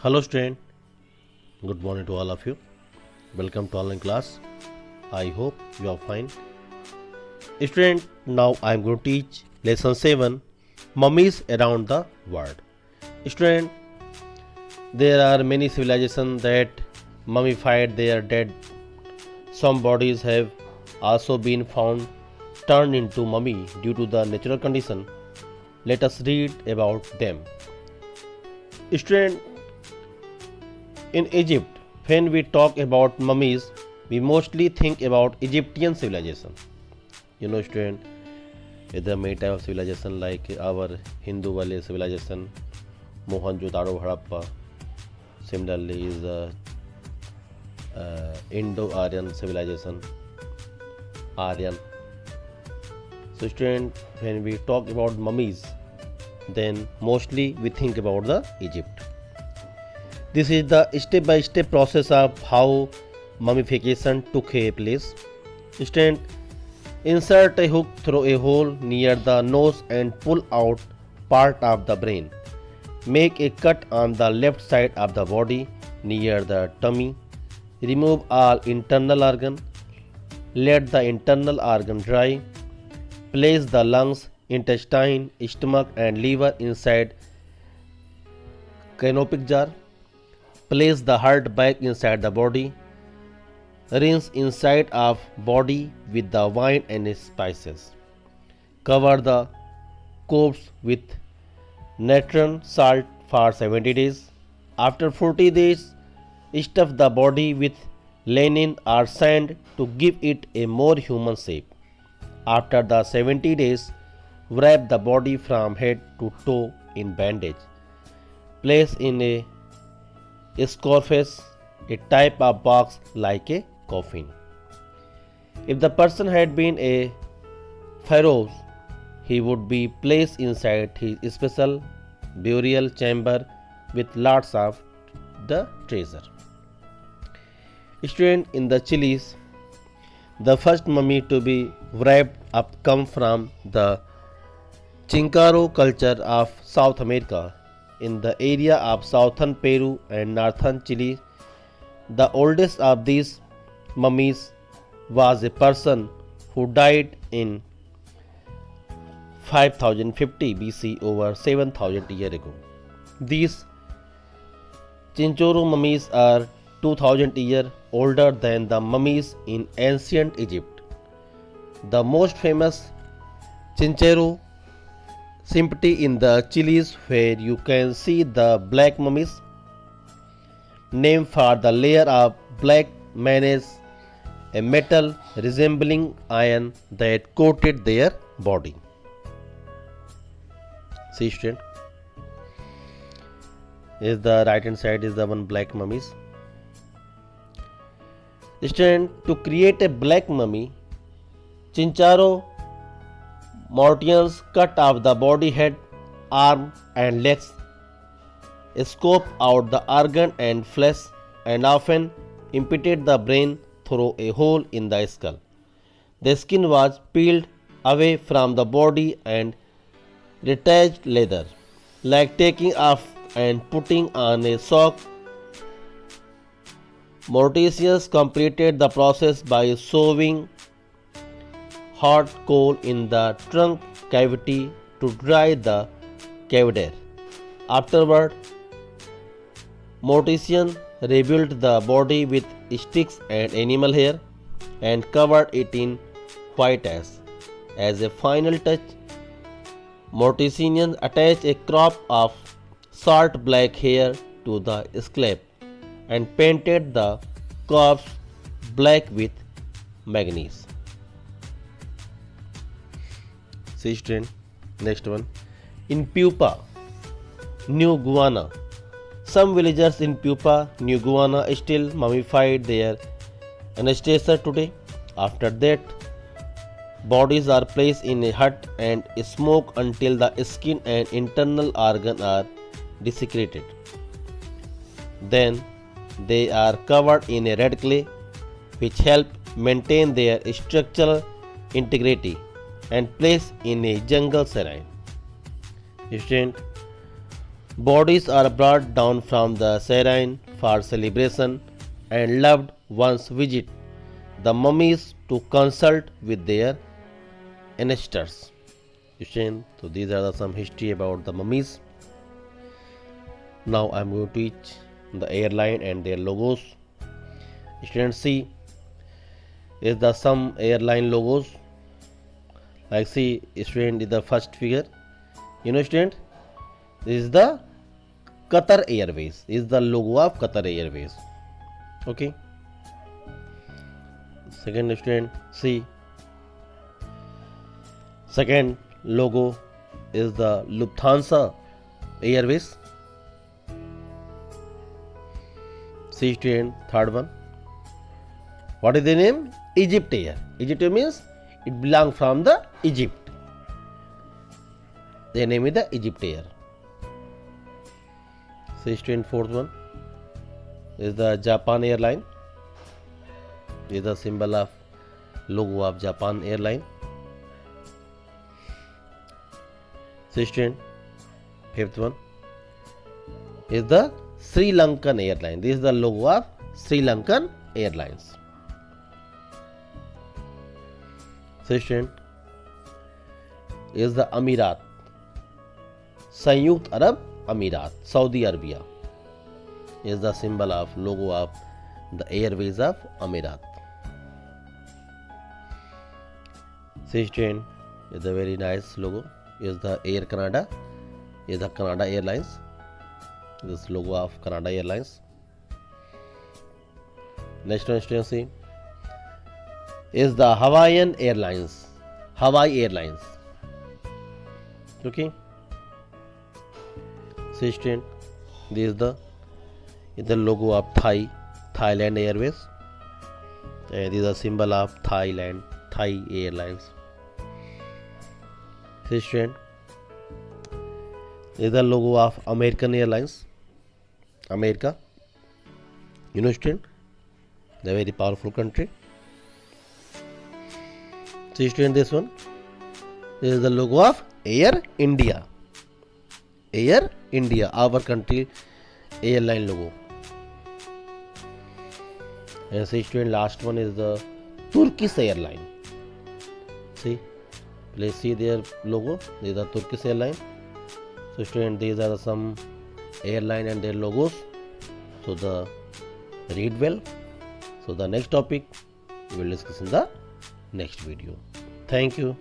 Hello student, good morning to all of you. Welcome to online class. I hope you are fine. Student, now I am going to teach lesson 7 Mummies around the world. Student, there are many civilizations that mummified their dead. Some bodies have also been found turned into mummy due to the natural condition. Let us read about them. Student, in Egypt, when we talk about mummies, we mostly think about Egyptian civilization. Student, there are many types of civilization like our Hindu Valley civilization, Mohenjo-daro, Harappa. Similarly, is the Indo-Aryan civilization, Aryan. So, student, when we talk about mummies, then mostly we think about the Egypt. This is the step-by-step process of how mummification took place. Student, insert a hook through a hole near the nose and pull out part of the brain. Make a cut on the left side of the body near the tummy. Remove all internal organ. Let the internal organ dry. Place the lungs, intestine, stomach and liver inside canopic jar. Place the heart back inside the body. Rinse inside of body with the wine and spices. Cover the corpse with natron salt for 70 days. After 40 days, stuff the body with linen or sand to give it a more human shape. After the 70 days, wrap the body from head to toe in bandage. Place in a sarcophagus, a type of box like a coffin. If the person had been a pharaoh, he would be placed inside his special burial chamber with lots of the treasure. Student, in the Chilis, the first mummy to be wrapped up come from the Chinkaro culture of South America. In the area of southern Peru and northern Chile, the oldest of these mummies was a person who died in 5050 BC, over 7000 years ago. These Chinchorro mummies are 2000 years older than the mummies in ancient Egypt. The most famous Chinchorro Sympathy in the Chilis, where you can see the black mummies, named for the layer of black mannace, a metal resembling iron that coated their body. See student, is the right hand side is the one black mummies. Student, to create a black mummy, Chinchorro Mortians cut off the body, head, arm and legs, scope out the organ and flesh, and often impeted the brain through a hole in the skull. The skin was peeled away from the body and retouched leather, like taking off and putting on a sock. Morticians completed the process by sewing hot coal in the trunk cavity to dry the cadaver. Afterward, mortician rebuilt the body with sticks and animal hair and covered it in white ash. As a final touch, morticians attached a crop of short black hair to the scalp and painted the corpse black with manganese. See student, next one. In Pupa, New Guinea, some villagers in Pupa, New Guinea still mummified their ancestors today. After that, bodies are placed in a hut and smoked until the skin and internal organs are desecrated. Then they are covered in a red clay, which help maintain their structural integrity, and placed in a jungle shrine. Student, Bodies are brought down from the shrine for celebration and loved ones visit the mummies to consult with their ancestors. So these are some history about the mummies. Now I am going to teach the airline and their logos. Students, see is the some airline logos. Like see, student, is the first figure. Student, this is the Qatar Airways. This is the logo of Qatar Airways. Okay. Second, student, see. Second logo is the Lufthansa Airways. See, student, third one. What is the name? Egypt Air. Egypt Air means it belongs from the Egypt. The name is the Egypt Air. See, student, fourth one is the Japan Airline. This is the symbol of logo of Japan Airline. See, student, fifth one is the Sri Lankan Airline. This is the logo of Sri Lankan Airlines. See, student, is the Amirat, Sanyukt Arab Amirat, Saudi Arabia. Is the symbol of logo of the Airways of Amirat. See, student, is the very nice logo. Is the Air Canada. Is the Canada Airlines. This logo of Canada Airlines. Next one, student, see is the Hawaiian Airlines. Hawaii Airlines. Okay. See, student, this is the logo of Thailand Airways. And this is a symbol of Thai Airlines. See, student, this is the logo of American Airlines. America. Student, the very powerful country. See, student, this one. This is the logo of Air India. Air India, our country airline logo. And see, student, last one is the Turkish Airline. See, please see their logo. This is the Turkish Airline. So, student, these are some airline and their logos. So, read well. So, the next topic we will discuss in the next video. Thank you.